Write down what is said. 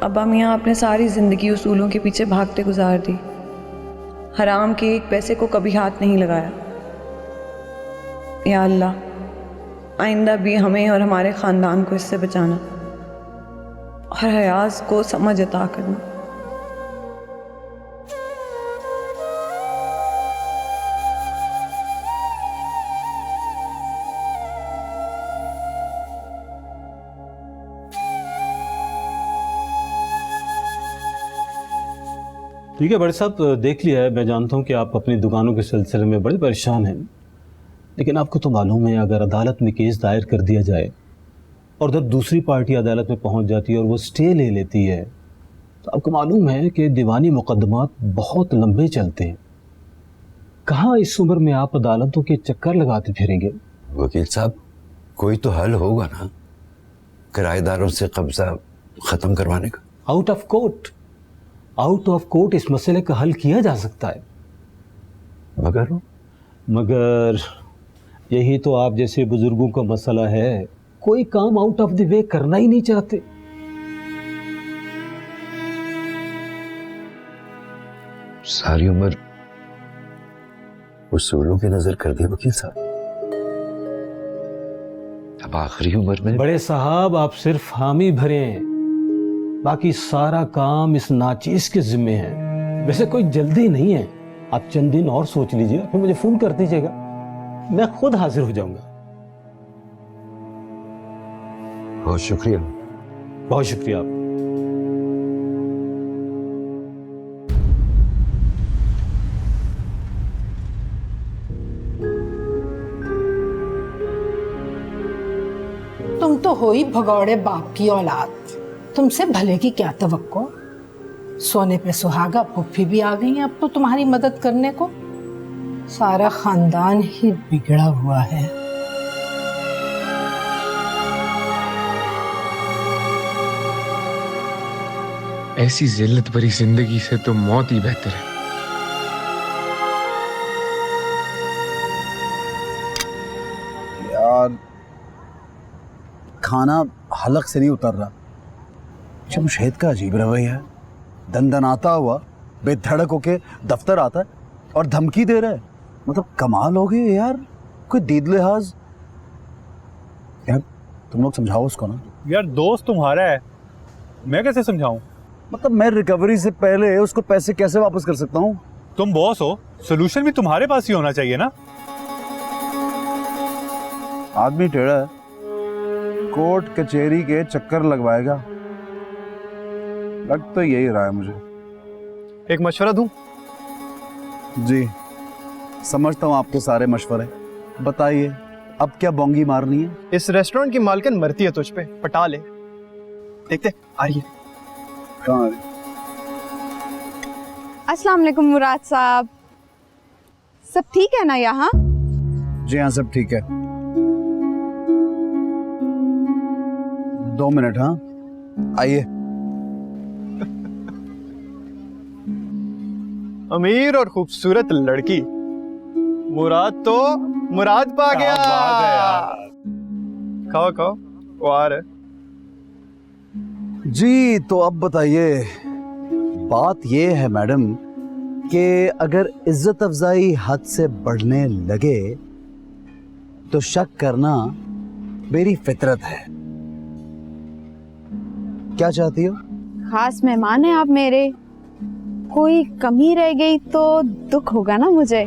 अब्बा मियाँ आपने सारी ज़िंदगी उसूलों के पीछे भागते गुजार दी, हराम के एक पैसे को कभी हाथ नहीं लगाया। या अल्लाह, आइंदा भी हमें और हमारे ख़ानदान को इससे बचाना और हयाज को समझ अता करना। ठीक है बड़े साहब, देख लिया है। मैं जानता हूँ कि आप अपनी दुकानों के सिलसिले में बड़े परेशान हैं, लेकिन आपको तो मालूम है अगर अदालत में केस दायर कर दिया जाए और जब दूसरी पार्टी अदालत में पहुँच जाती है और वो स्टे ले लेती है, तो आपको मालूम है कि दीवानी मुकदमात बहुत लंबे चलते हैं। कहाँ इस उम्र में आप अदालतों के चक्कर लगाते फिरेंगे? वकील साहब, कोई तो हल होगा ना किराएदारों से कब्जा खत्म करवाने का। आउट ऑफ कोर्ट इस मसले का हल किया जा सकता है। मगर यही तो आप जैसे बुजुर्गों का मसला है, कोई काम आउट ऑफ द वे करना ही नहीं चाहते। सारी उम्र उसूलों की नजर कर दी वकील साहब, अब आखिरी उम्र में। बड़े साहब, आप सिर्फ हामी भरे हैं, बाकी सारा काम इस नाचीज के जिम्मे है। वैसे कोई जल्दी नहीं है, आप चंद दिन और सोच लीजिए, फिर मुझे फोन कर दीजिएगा, मैं खुद हाजिर हो जाऊंगा। बहुत शुक्रिया। बहुत शुक्रिया आप। तुम तो हो ही भगौड़े बाप की औलाद, तुमसे भले की क्या तवक्को। सोने पे सुहागा पुप्पी भी आ गई हैं अब तो तुम्हारी मदद करने को। सारा खानदान ही बिगड़ा हुआ है। ऐसी जिल्लत भरी जिंदगी से तो मौत ही बेहतर है। यार, खाना हलक से नहीं उतर रहा। जमशेद का अजीब रवैया है, दंदनाता हुआ बेधड़क होके दफ्तर आता है और धमकी दे रहा है। मतलब कमाल हो गई यार, कोई दीद लिहाज। यार तुम लोग समझाओ उसको ना। यार दोस्त तुम्हारा है, मैं कैसे समझाऊं? मतलब मैं रिकवरी से पहले उसको पैसे कैसे वापस कर सकता हूँ? तुम बॉस हो, सोल्यूशन भी तुम्हारे पास ही होना चाहिए ना। आदमी टेढ़ा है, कोर्ट कचहरी के चक्कर लगवाएगा। लग तो यही रहा है मुझे। एक मशवरा दूं? जी समझता हूँ आपके सारे मशवरे। बताइए अब क्या बोंगी मारनी है? इस रेस्टोरेंट की मालकिन मरती है तुझ पे, पटा ले। देखते आ रही है। कहाँ आ रही? अस्सलाम वालेकुम मुराद साहब, सब ठीक है ना यहाँ? जी हाँ सब ठीक है। 2 मिनट। हाँ आइए। अमीर और खूबसूरत लड़की, मुराद तो मुराद पा गया। खाओ खाओ, वो आ रहा है। जी तो अब बताइए, बात ये है मैडम कि अगर इज्जत अफजाई हद से बढ़ने लगे तो शक करना मेरी फितरत है। क्या चाहती हो? खास मेहमान हैं आप मेरे, कोई कमी रह गई तो दुख होगा ना मुझे।